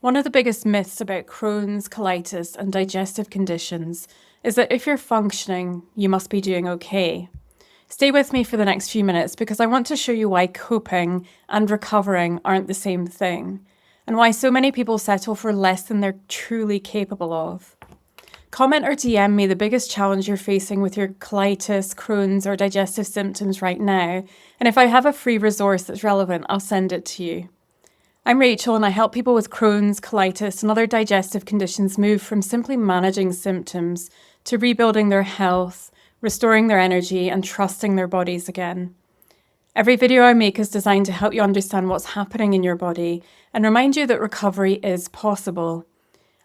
One of the biggest myths about Crohn's, colitis, and digestive conditions is that if you're functioning, you must be doing okay. Stay with me for the next few minutes because I want to show you why coping and recovering aren't the same thing, and why so many people settle for less than they're truly capable of. Comment or DM me the biggest challenge you're facing with your colitis, Crohn's, or digestive symptoms right now, and if I have a free resource that's relevant, I'll send it to you. I'm Rachel and I help people with Crohn's, colitis, and other digestive conditions move from simply managing symptoms to rebuilding their health, restoring their energy, and trusting their bodies again. Every video I make is designed to help you understand what's happening in your body and remind you that recovery is possible.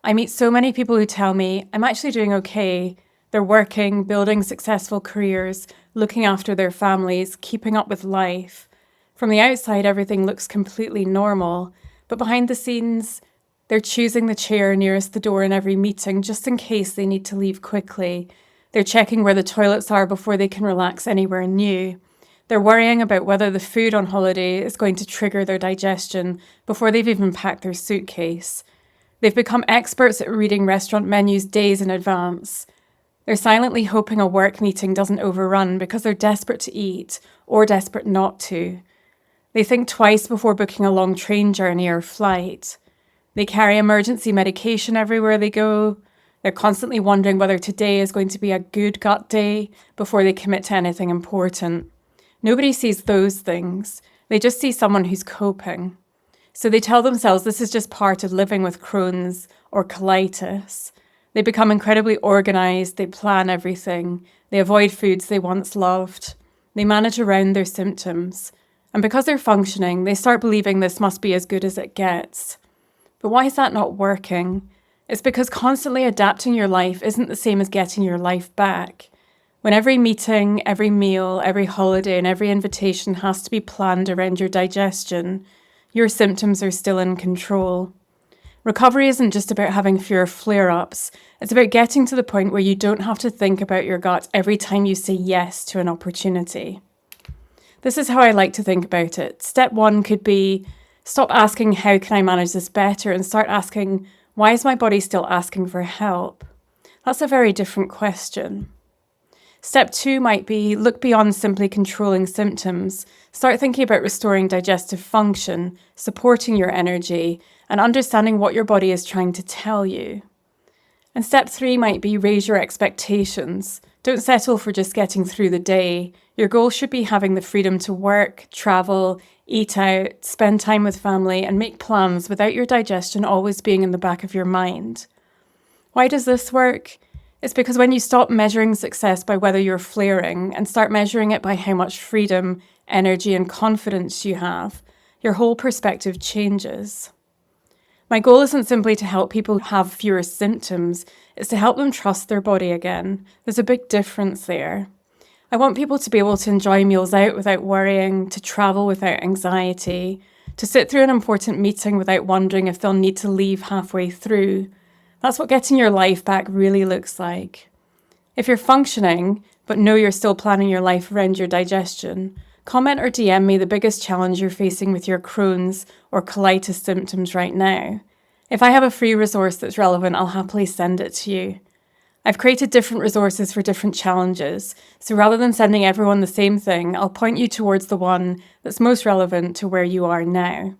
I meet so many people who tell me, I'm actually doing okay. They're working, building successful careers, looking after their families, keeping up with life. From the outside, everything looks completely normal, but behind the scenes, they're choosing the chair nearest the door in every meeting just in case they need to leave quickly. They're checking where the toilets are before they can relax anywhere new. They're worrying about whether the food on holiday is going to trigger their digestion before they've even packed their suitcase. They've become experts at reading restaurant menus days in advance. They're silently hoping a work meeting doesn't overrun because they're desperate to eat or desperate not to. They think twice before booking a long train journey or flight. They carry emergency medication everywhere they go. They're constantly wondering whether today is going to be a good gut day before they commit to anything important. Nobody sees those things. They just see someone who's coping. So they tell themselves this is just part of living with Crohn's or colitis. They become incredibly organized. They plan everything. They avoid foods they once loved. They manage around their symptoms. And because they're functioning, they start believing this must be as good as it gets. But why is that not working? It's because constantly adapting your life isn't the same as getting your life back. When every meeting, every meal, every holiday, and every invitation has to be planned around your digestion, your symptoms are still in control. Recovery isn't just about having fewer flare-ups. It's about getting to the point where you don't have to think about your gut every time you say yes to an opportunity. This is how I like to think about it. Step 1 could be stop asking, how can I manage this better? And start asking, why is my body still asking for help? That's a very different question. Step 2 might be look beyond simply controlling symptoms. Start thinking about restoring digestive function, supporting your energy, and understanding what your body is trying to tell you. And step 3 might be raise your expectations. Don't settle for just getting through the day. Your goal should be having the freedom to work, travel, eat out, spend time with family, and make plans without your digestion always being in the back of your mind. Why does this work? It's because when you stop measuring success by whether you're flaring and start measuring it by how much freedom, energy, and confidence you have, your whole perspective changes. My goal isn't simply to help people have fewer symptoms, it's to help them trust their body again. There's a big difference there. I want people to be able to enjoy meals out without worrying, to travel without anxiety, to sit through an important meeting without wondering if they'll need to leave halfway through. That's what getting your life back really looks like. If you're functioning, but know you're still planning your life around your digestion, comment or DM me the biggest challenge you're facing with your Crohn's or colitis symptoms right now. If I have a free resource that's relevant, I'll happily send it to you. I've created different resources for different challenges, so rather than sending everyone the same thing, I'll point you towards the one that's most relevant to where you are now.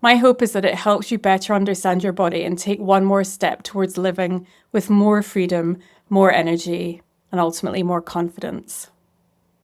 My hope is that it helps you better understand your body and take one more step towards living with more freedom, more energy, and ultimately more confidence.